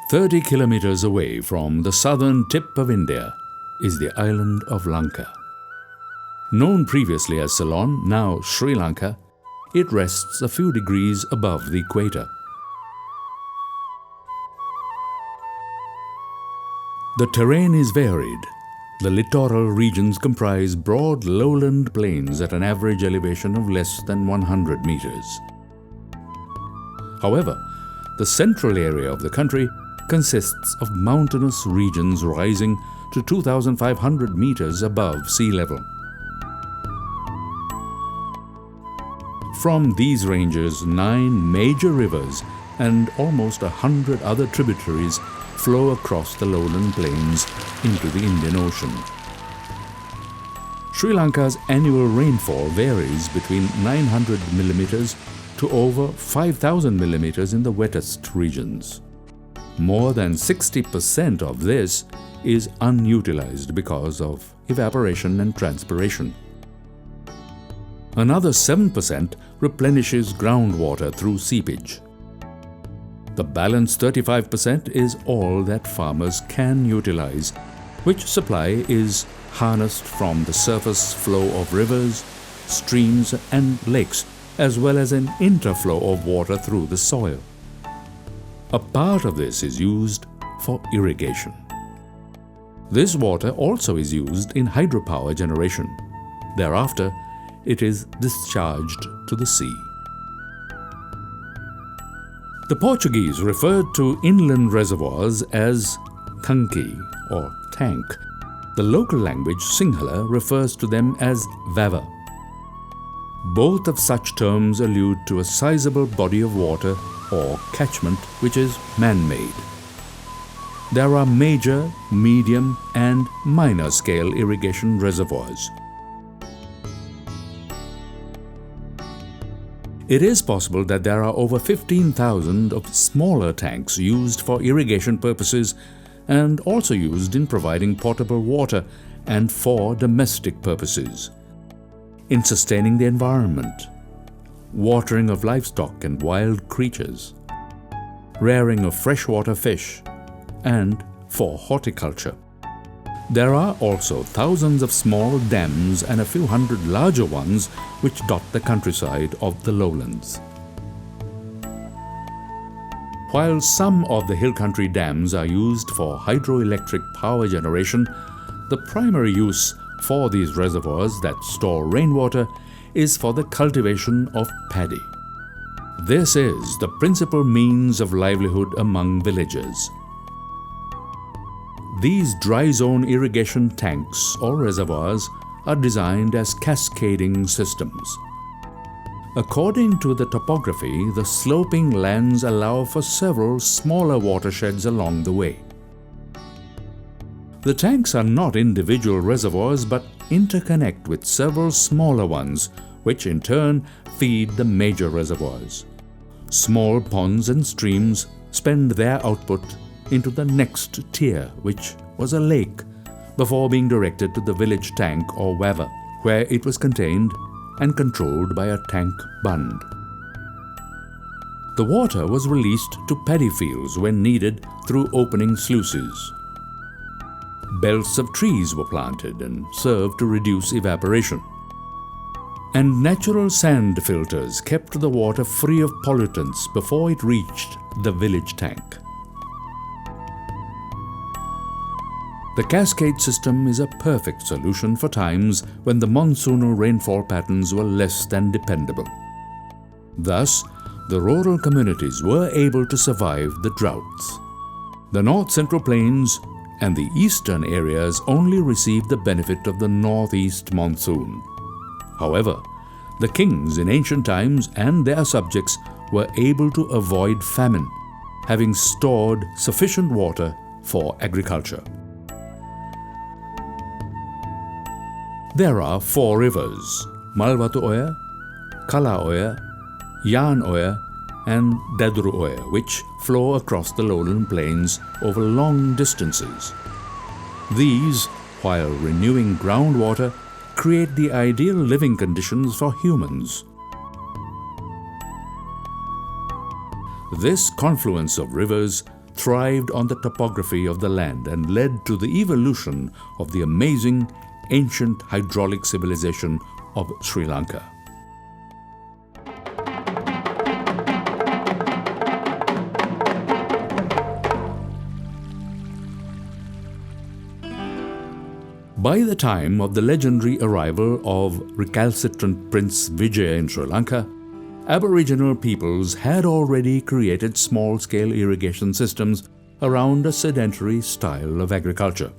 30 kilometers away from the southern tip of India is the island of Lanka. Known previously as Ceylon, now Sri Lanka, it rests a few degrees above the equator. The terrain is varied. The littoral regions comprise broad lowland plains at an average elevation of less than 100 meters. However, the central area of the country consists of mountainous regions rising to 2,500 meters above sea level. From these ranges, 9 major rivers and almost 100 other tributaries flow across the lowland plains into the Indian Ocean. Sri Lanka's annual rainfall varies between 900 millimeters to over 5,000 millimeters in the wettest regions. More than 60% of this is unutilized because of evaporation and transpiration. Another 7% replenishes groundwater through seepage. The balance 35% is all that farmers can utilize, which supply is harnessed from the surface flow of rivers, streams and lakes, as well as an interflow of water through the soil. A part of this is used for irrigation. This water also is used in hydropower generation. Thereafter, it is discharged to the sea. The Portuguese referred to inland reservoirs as tanki or tank. The local language Sinhala refers to them as vava. Both of such terms allude to a sizable body of water or catchment which is man-made. There are major, medium and minor scale irrigation reservoirs. It is possible that there are over 15,000 of smaller tanks used for irrigation purposes and also used in providing potable water and for domestic purposes, in sustaining the environment, watering of livestock and wild creatures, rearing of freshwater fish, and for horticulture. There are also thousands of small dams and a few hundred larger ones which dot the countryside of the lowlands. While some of the hill country dams are used for hydroelectric power generation, the primary use for these reservoirs that store rainwater is for the cultivation of paddy. This is the principal means of livelihood among villagers. These dry zone irrigation tanks or reservoirs are designed as cascading systems. According to the topography, the sloping lands allow for several smaller watersheds along the way. The tanks are not individual reservoirs but interconnect with several smaller ones, which in turn feed the major reservoirs. Small ponds and streams spend their output into the next tier, which was a lake, before being directed to the village tank or vava, where it was contained and controlled by a tank bund. The water was released to paddy fields when needed through opening sluices. Belts of trees were planted and served to reduce evaporation. And natural sand filters kept the water free of pollutants before it reached the village tank. The cascade system is a perfect solution for times when the monsoonal rainfall patterns were less than dependable. Thus, the rural communities were able to survive the droughts. The north-central plains and the eastern areas only received the benefit of the northeast monsoon. However, the kings in ancient times and their subjects were able to avoid famine, having stored sufficient water for agriculture. There are 4 rivers, Malwatu Oya, Kala Oya, Yan Oya and Dadru Oya, which flow across the lowland plains over long distances. These, while renewing groundwater, create the ideal living conditions for humans. This confluence of rivers thrived on the topography of the land and led to the evolution of the amazing ancient hydraulic civilization of Sri Lanka. By the time of the legendary arrival of recalcitrant Prince Vijaya in Sri Lanka, Aboriginal peoples had already created small-scale irrigation systems around a sedentary style of agriculture.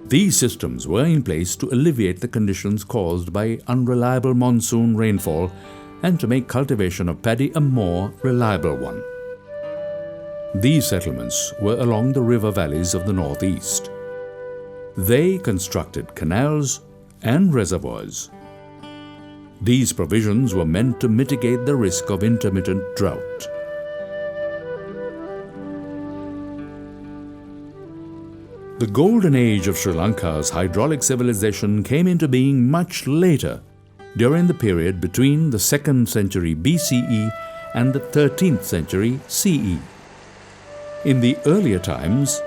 These systems were in place to alleviate the conditions caused by unreliable monsoon rainfall and to make cultivation of paddy a more reliable one. These settlements were along the river valleys of the northeast. They constructed canals and reservoirs. These provisions were meant to mitigate the risk of intermittent drought. The golden age of Sri Lanka's hydraulic civilization came into being much later, during the period between the 2nd century BCE and the 13th century CE. In the earlier times,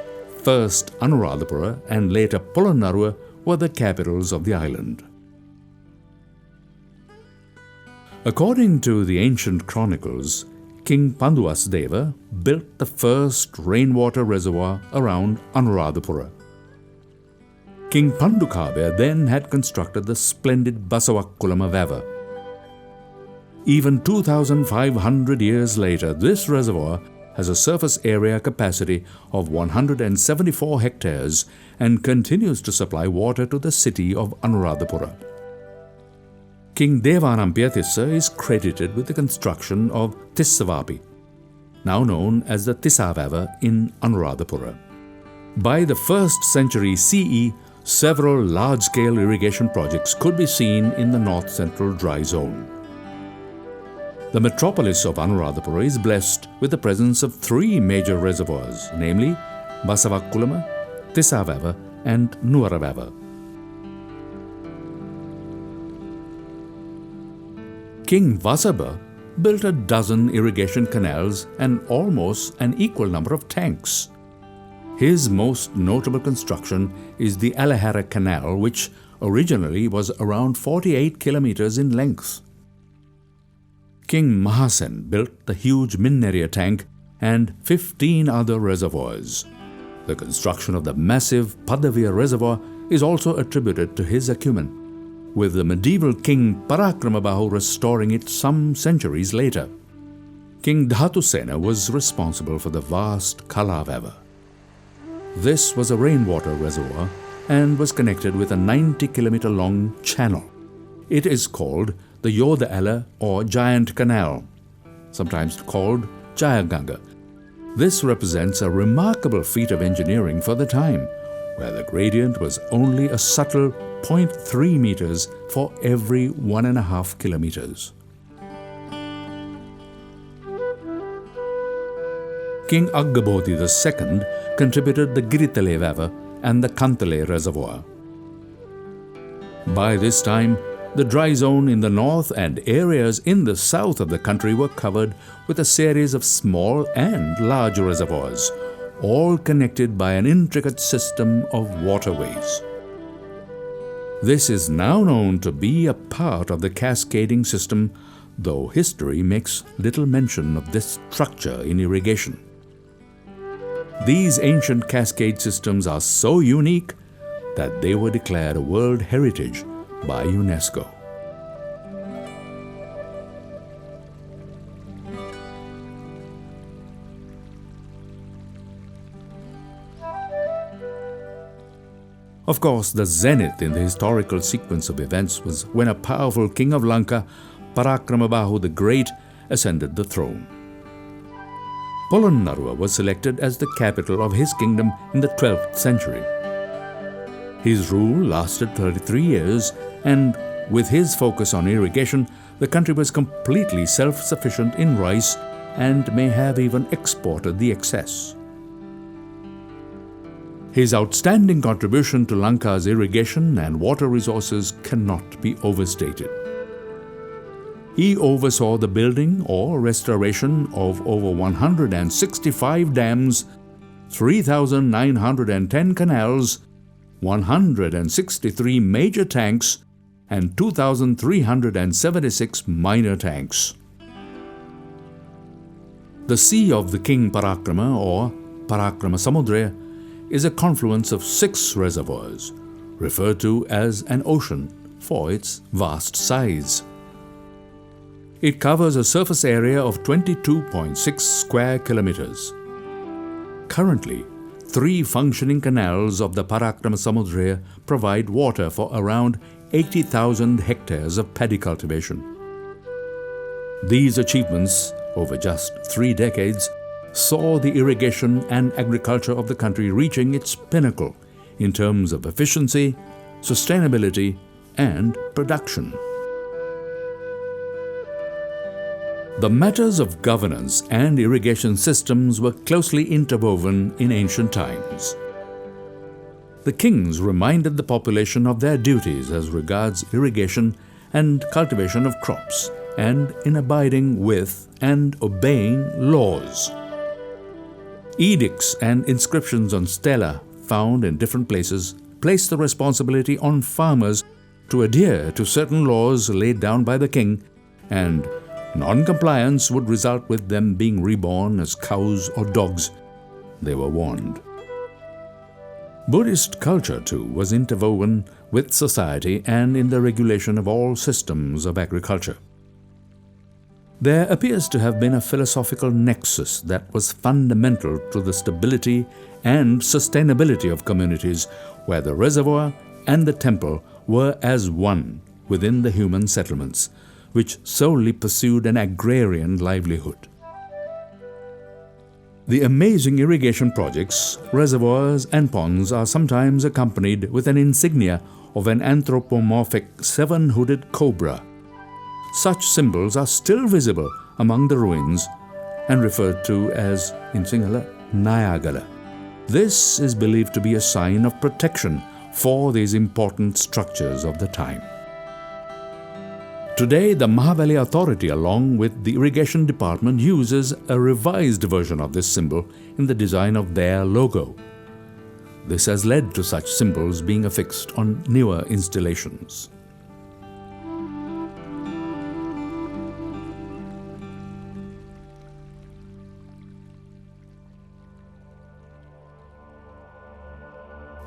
first Anuradhapura and later Polonnaruwa were the capitals of the island. According to the ancient chronicles, King Panduvasdeva built the first rainwater reservoir around Anuradhapura. King Pandukabya then had constructed the splendid Basavakkulama Vava. Even 2,500 years later, this reservoir has a surface area capacity of 174 hectares and continues to supply water to the city of Anuradhapura. King Devanampiyatissa is credited with the construction of Tissavapi, now known as the Tissavava in Anuradhapura. By the 1st century CE, several large-scale irrigation projects could be seen in the north-central dry zone. The metropolis of Anuradhapura is blessed with the presence of 3 major reservoirs, namely Basavakkulama, Tissavava and Nuaravava. King Vasabha built a dozen irrigation canals and almost an equal number of tanks. His most notable construction is the Alahara Canal, which originally was around 48 kilometers in length. King Mahasen built the huge Millenia tank and 15 other reservoirs. The construction of the massive Padavia reservoir is also attributed to his acumen, with the medieval king Parakramabāhu restoring it some centuries later. King Dhatusena was responsible for the vast Kalavava. This was a rainwater reservoir and was connected with a 90-kilometer-long channel. It is called the Yodaala or Giant Canal, sometimes called Jayaganga. This represents a remarkable feat of engineering for the time, where the gradient was only a subtle 0.3 meters for every 1.5 kilometers. King Aggabodhi II contributed the Giritale Vava and the Kantale Reservoir. By this time, the dry zone in the north and areas in the south of the country were covered with a series of small and large reservoirs, all connected by an intricate system of waterways. This is now known to be a part of the cascading system, though history makes little mention of this structure in irrigation. These ancient cascade systems are so unique that they were declared a World Heritage by UNESCO. Of course, the zenith in the historical sequence of events was when a powerful king of Lanka, Parakramabāhu the Great, ascended the throne. Polonnaruwa was selected as the capital of his kingdom in the 12th century. His rule lasted 33 years, and with his focus on irrigation, the country was completely self-sufficient in rice and may have even exported the excess. His outstanding contribution to Lanka's irrigation and water resources cannot be overstated. He oversaw the building or restoration of over 165 dams, 3,910 canals, 163 major tanks, and 2,376 minor tanks. The Sea of the King Parakrama, or Parakrama Samudra, is a confluence of 6 reservoirs, referred to as an ocean for its vast size. It covers a surface area of 22.6 square kilometers. Currently, 3 functioning canals of the Parakrama Samudra provide water for around 80,000 hectares of paddy cultivation. These achievements, over just 3 decades, saw the irrigation and agriculture of the country reaching its pinnacle in terms of efficiency, sustainability, and production. The matters of governance and irrigation systems were closely interwoven in ancient times. The kings reminded the population of their duties as regards irrigation and cultivation of crops, and in abiding with and obeying laws. Edicts and inscriptions on stela found in different places placed the responsibility on farmers to adhere to certain laws laid down by the king, and non-compliance would result with them being reborn as cows or dogs. They were warned. Buddhist culture, too, was interwoven with society and in the regulation of all systems of agriculture. There appears to have been a philosophical nexus that was fundamental to the stability and sustainability of communities where the reservoir and the temple were as one within the human settlements, which solely pursued an agrarian livelihood. The amazing irrigation projects, reservoirs and ponds are sometimes accompanied with an insignia of an anthropomorphic 7-hooded cobra. Such symbols are still visible among the ruins and referred to as, in Sinhala, Nayagala. This is believed to be a sign of protection for these important structures of the time. Today, the Mahavali Authority, along with the Irrigation Department, uses a revised version of this symbol in the design of their logo. This has led to such symbols being affixed on newer installations.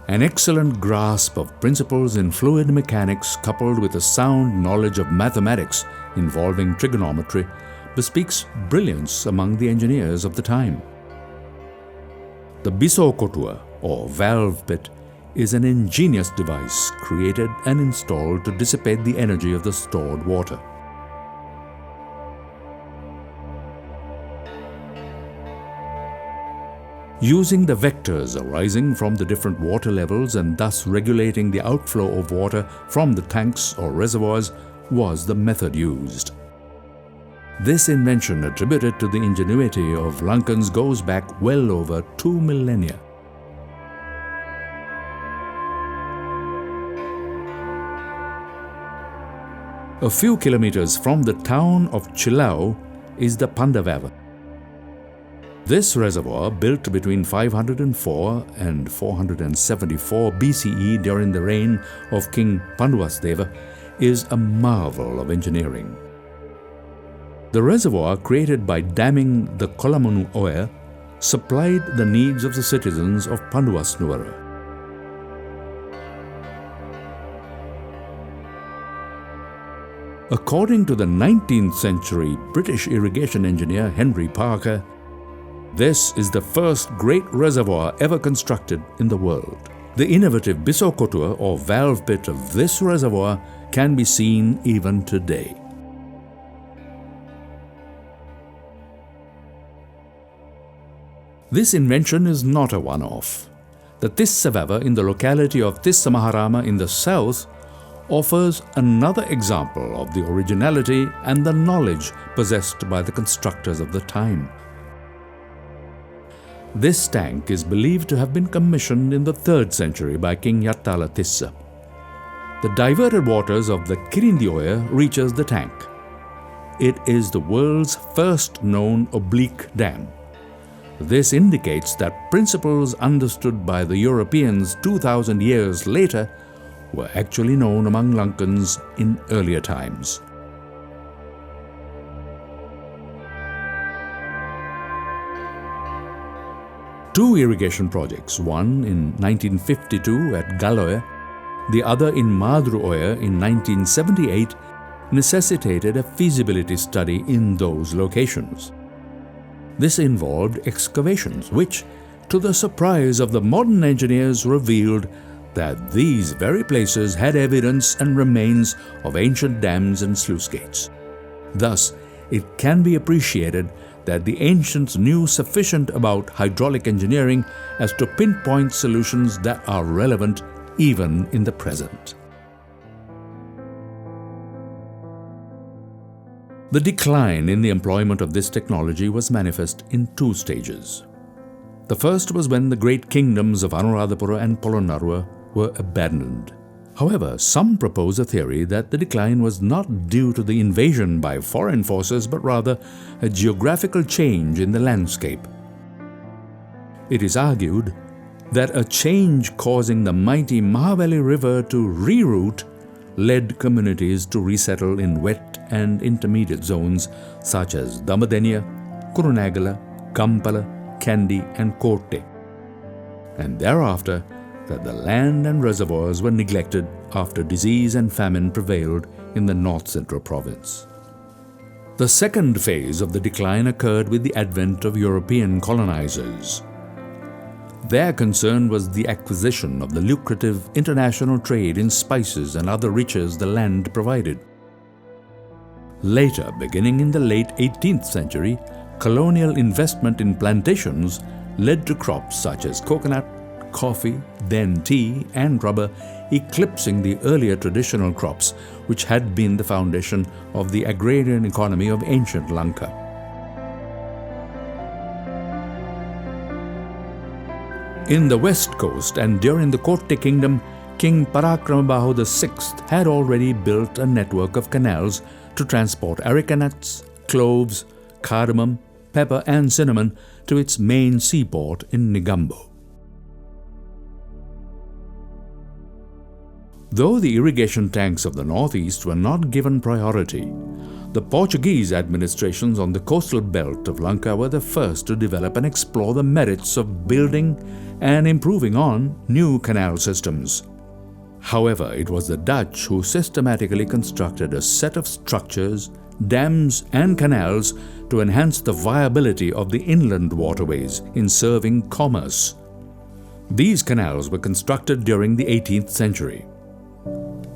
An excellent grasp of principles in fluid mechanics coupled with a sound knowledge of mathematics involving trigonometry bespeaks brilliance among the engineers of the time. The Bisokotua, or valve pit, is an ingenious device created and installed to dissipate the energy of the stored water. Using the vectors arising from the different water levels and thus regulating the outflow of water from the tanks or reservoirs was the method used. This invention, attributed to the ingenuity of Lankans, goes back well over 2 millennia. A few kilometers from the town of Chilau is the Pandavava. This reservoir, built between 504 and 474 BCE during the reign of King Pandavasdeva, is a marvel of engineering. The reservoir, created by damming the Kolamanu Oya, supplied the needs of the citizens of Pandavasnuvara. According to the 19th century British irrigation engineer Henry Parker, this is the first great reservoir ever constructed in the world. The innovative Bisokotua, or valve pit, of this reservoir can be seen even today. This invention is not a one-off. The Tissavava in the locality of Tissamaharama in the south offers another example of the originality and the knowledge possessed by the constructors of the time. This tank is believed to have been commissioned in the 3rd century by King Yattala The diverted waters of the Kirindi Oya reaches the tank. it is the world's first known oblique dam. This indicates that principles understood by the Europeans 2,000 years later were actually known among Lankans in earlier times. Two irrigation projects, one in 1952 at Galoya, the other in Madruoya in 1978, necessitated a feasibility study in those locations. This involved excavations which, to the surprise of the modern engineers, revealed that these very places had evidence and remains of ancient dams and sluice gates. Thus, it can be appreciated that the ancients knew sufficient about hydraulic engineering as to pinpoint solutions that are relevant even in the present. The decline in the employment of this technology was manifest in two stages. The first was when the great kingdoms of Anuradhapura and Polonnaruwa were abandoned. However, some propose a theory that the decline was not due to the invasion by foreign forces but rather a geographical change in the landscape. It is argued that a change causing the mighty Mahavali River to reroute led communities to resettle in wet and intermediate zones such as Damadenia, Kurunagala, Kampala, Kandy and Kotte, and thereafter that the land and reservoirs were neglected after disease and famine prevailed in the north-central province. The second phase of the decline occurred with the advent of European colonizers. Their concern was the acquisition of the lucrative international trade in spices and other riches the land provided. Later, beginning in the late 18th century, colonial investment in plantations led to crops such as coconut, coffee, then tea and rubber, eclipsing the earlier traditional crops which had been the foundation of the agrarian economy of ancient Lanka. In the west coast and during the Kotte kingdom, King Parakramabahu VI had already built a network of canals to transport areca nuts, cloves, cardamom, pepper and cinnamon to its main seaport in Negombo. Though the irrigation tanks of the northeast were not given priority, the Portuguese administrations on the coastal belt of Lanka were the first to develop and explore the merits of building and improving on new canal systems. However, it was the Dutch who systematically constructed a set of structures, dams and canals to enhance the viability of the inland waterways in serving commerce. These canals were constructed during the 18th century.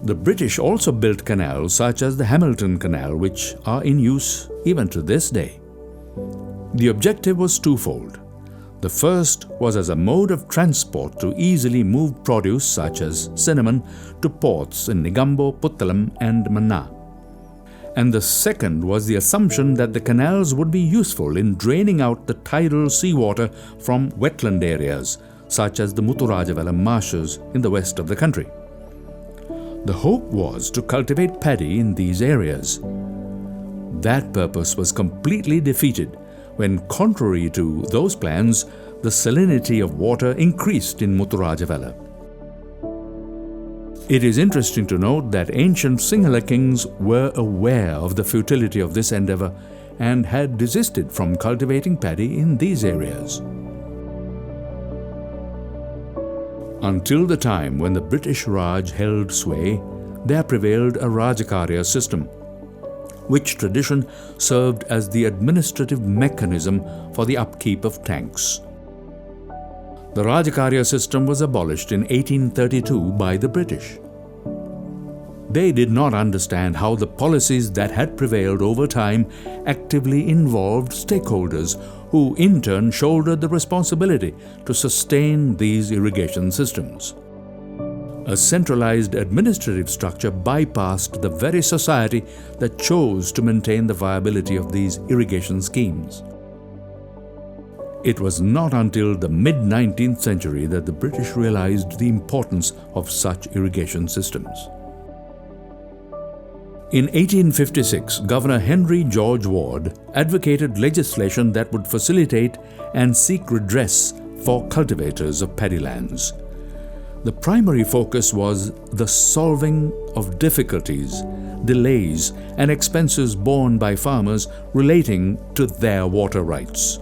The British also built canals such as the Hamilton Canal, which are in use even to this day. The objective was twofold. The first was as a mode of transport to easily move produce such as cinnamon to ports in Negombo, Puttalam and Manna. And the second was the assumption that the canals would be useful in draining out the tidal seawater from wetland areas such as the Muthurajavala marshes in the west of the country. The hope was to cultivate paddy in these areas. That purpose was completely defeated when, contrary to those plans, the salinity of water increased in Muthurajavala. It is interesting to note that ancient Sinhala kings were aware of the futility of this endeavor and had desisted from cultivating paddy in these areas. Until the time when the British Raj held sway, there prevailed a Rajakarya system, which tradition served as the administrative mechanism for the upkeep of tanks. The Rajakarya system was abolished in 1832 by the British. They did not understand how the policies that had prevailed over time actively involved stakeholders who in turn shouldered the responsibility to sustain these irrigation systems. A centralized administrative structure bypassed the very society that chose to maintain the viability of these irrigation schemes. It was not until the mid-19th century that the British realized the importance of such irrigation systems. In 1856, Governor Henry George Ward advocated legislation that would facilitate and seek redress for cultivators of paddy lands. The primary focus was the solving of difficulties, delays, and expenses borne by farmers relating to their water rights.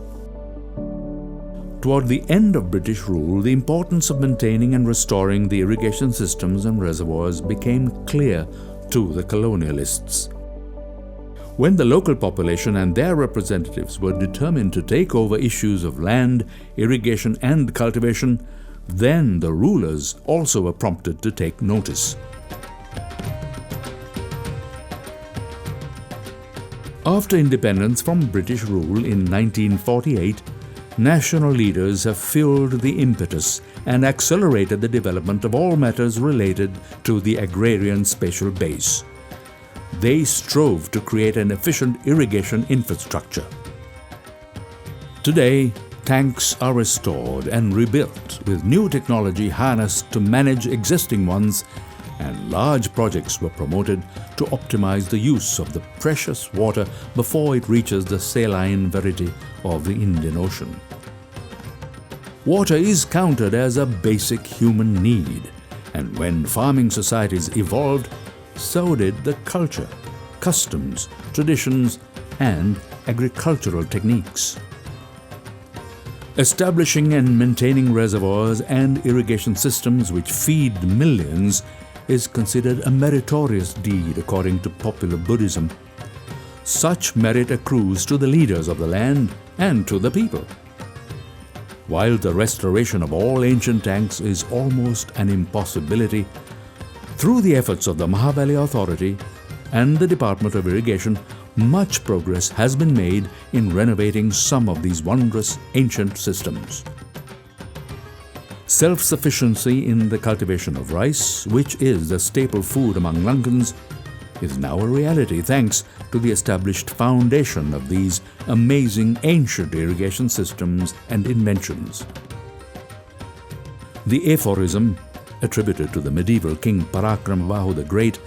Toward the end of British rule, the importance of maintaining and restoring the irrigation systems and reservoirs became clear to the colonialists. When the local population and their representatives were determined to take over issues of land, irrigation, and cultivation, then the rulers also were prompted to take notice. After independence from British rule in 1948, national leaders have fueled the impetus and accelerated the development of all matters related to the agrarian spatial base. They strove to create an efficient irrigation infrastructure. Today, tanks are restored and rebuilt with new technology harnessed to manage existing ones, and large projects were promoted to optimize the use of the precious water before it reaches the saline variety of the Indian Ocean. Water is counted as a basic human need, and when farming societies evolved, so did the culture, customs, traditions, and agricultural techniques. Establishing and maintaining reservoirs and irrigation systems which feed millions is considered a meritorious deed according to popular Buddhism. Such merit accrues to the leaders of the land and to the people. While the restoration of all ancient tanks is almost an impossibility, through the efforts of the Mahavali Authority and the Department of Irrigation, much progress has been made in renovating some of these wondrous ancient systems. Self-sufficiency in the cultivation of rice, which is the staple food among Lankans, is now a reality thanks to the established foundation of these amazing ancient irrigation systems and inventions. The aphorism, attributed to the medieval King Parakramavahu the Great,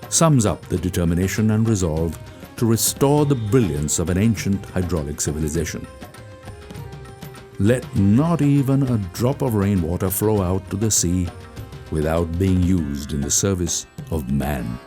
sums up the determination and resolve to restore the brilliance of an ancient hydraulic civilization. Let not even a drop of rainwater flow out to the sea without being used in the service of man.